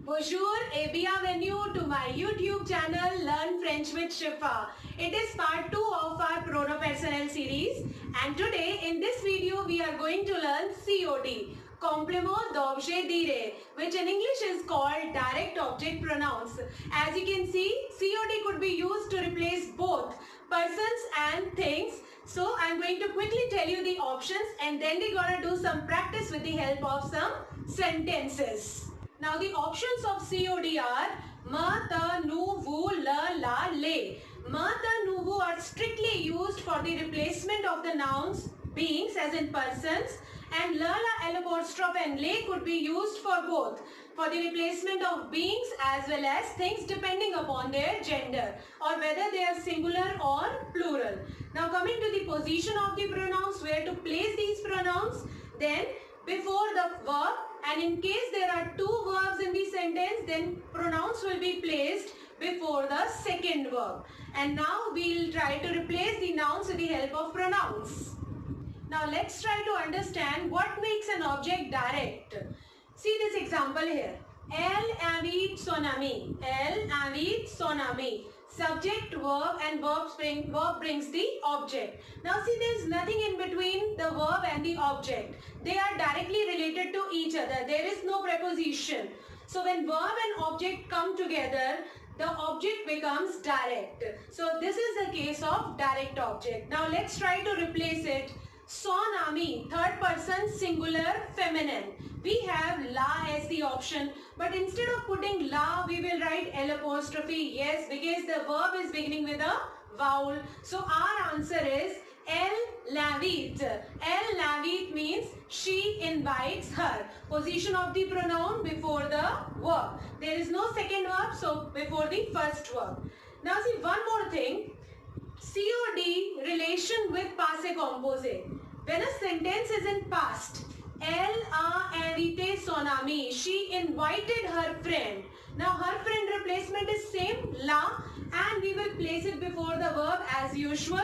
Bonjour et bienvenue to my YouTube channel Learn French with Shifa. It is part 2 of our prono-personnel series, and today in this video we are going to learn COD, complement d'objet direct, which in English is called direct object pronouns. As you can see, COD could be used to replace both persons and things. So I'm going to quickly tell you the options, and then we're gonna do some practice with the help of some sentences. Now the options of COD are ma, ta, nu, vu, la, la, le. Ma, ta, nu, vu are strictly used for the replacement of the nouns beings as in persons, and la, la, l apostrophe and le could be used for both, for the replacement of beings as well as things depending upon their gender or whether they are singular or plural. Now coming to the position of the pronouns, where to place these pronouns, then before the verb, and in case there are two verbs in the sentence, then pronouns will be placed before the second verb. And now we will try to replace the nouns with the help of pronouns. Now let's try to understand what makes an object direct. See this example here. Elle invite son ami. Elle invite son ami. Subject, verb, and verb brings the object. Now see, there is nothing in between the verb and the object. They are directly related to each other. There is no preposition. So when verb and object come together, the object becomes direct. So this is the case of direct object. Now let's try to replace it. Son ami, third person singular feminine. We have la as the option, but instead of putting la, we will write l apostrophe. Yes, because the verb is beginning with a vowel. So our answer is elle l'invite. Elle l'invite means she invites her. Position of the pronoun before the verb. There is no second verb, so before the first verb. Now see one more thing. COD relation with passé composé. When a sentence is in past, elle a invité son ami. She invited her friend. Now her friend replacement is same, la, and we will place it before the verb as usual.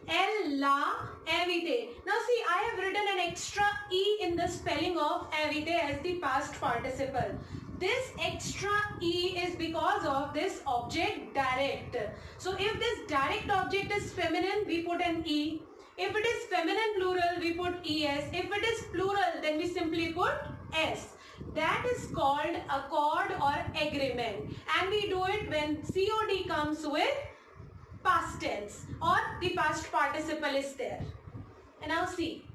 Elle l'a invité. Now see, I have written an extra e in the spelling of invité as the past participle. This extra e is because of this object direct. So if this direct object is feminine, we put an e. If it is feminine plural, we put es. If it is plural, then we simply put s. That is called accord or agreement. And we do it when COD comes with past tense or the past participle is there. And now see,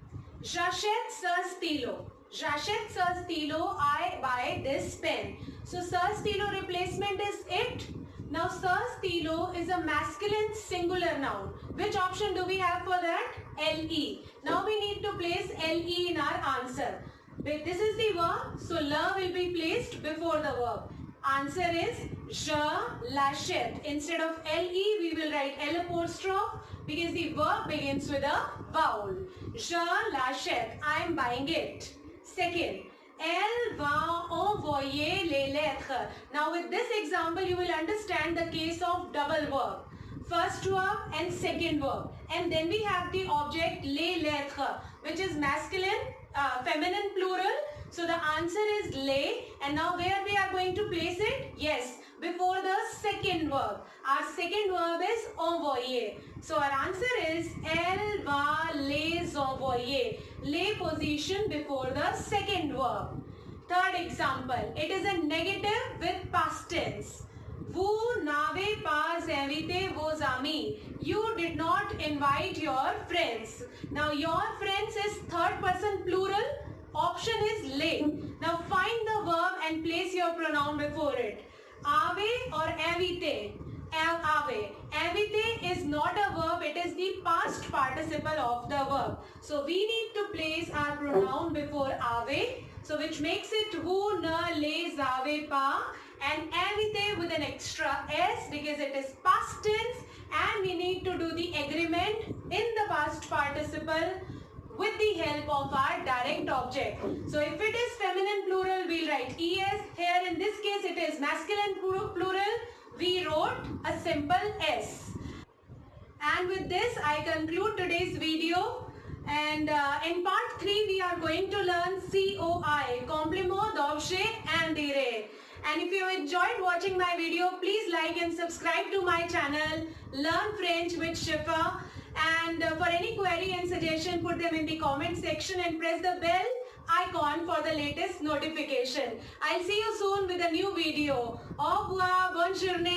j'achète ce stylo. J'achète ce stylo, I buy this pen. So ce stylo replacement is it. Now ce stylo is a masculine singular noun. Which option do we have for that? LE. Now we need to place LE in our answer. This is the verb, so la will be placed before the verb. Answer is je l'achète. Instead of LE, we will write L apostrophe because the verb begins with a vowel. Je l'achète. I am buying it. Second, elle va envoyer les lettres. Now with this example, you will understand the case of double verb. First verb and second verb. And then we have the object les lettres, which is masculine, feminine plural. So the answer is les. And now where we are going to place it? Yes, before the second verb. Our second verb is envoyer. So our answer is elle va les envoyer. Les position before the second verb. Third example, it is a negative with past tense. Vous n'avez pas invité vos amis. You did not invite your friends. Now your friends is third person plural. Option is les. Now find the verb and place your pronoun before it. Ave or invité. Ave. Invité is not a verb, it is the past participle of the verb. So we need to place our pronoun before ave. So which makes it vous ne les avez pas, and invité with an extra s because it is past tense, and we need to do the agreement in the past participle with the help of our direct object. So if it is feminine plural, we'll write es. Here in this case it is masculine plural. We wrote a simple s. And with this I conclude today's video. And in part 3 we are going to learn COI, complement d'objet indirect. And if you enjoyed watching my video, please like and subscribe to my channel, Learn French with Shifa. And for any query and suggestion, put them in the comment section and press the bell icon for the latest notification. I'll see you soon with a new video. Au revoir, bonne journée.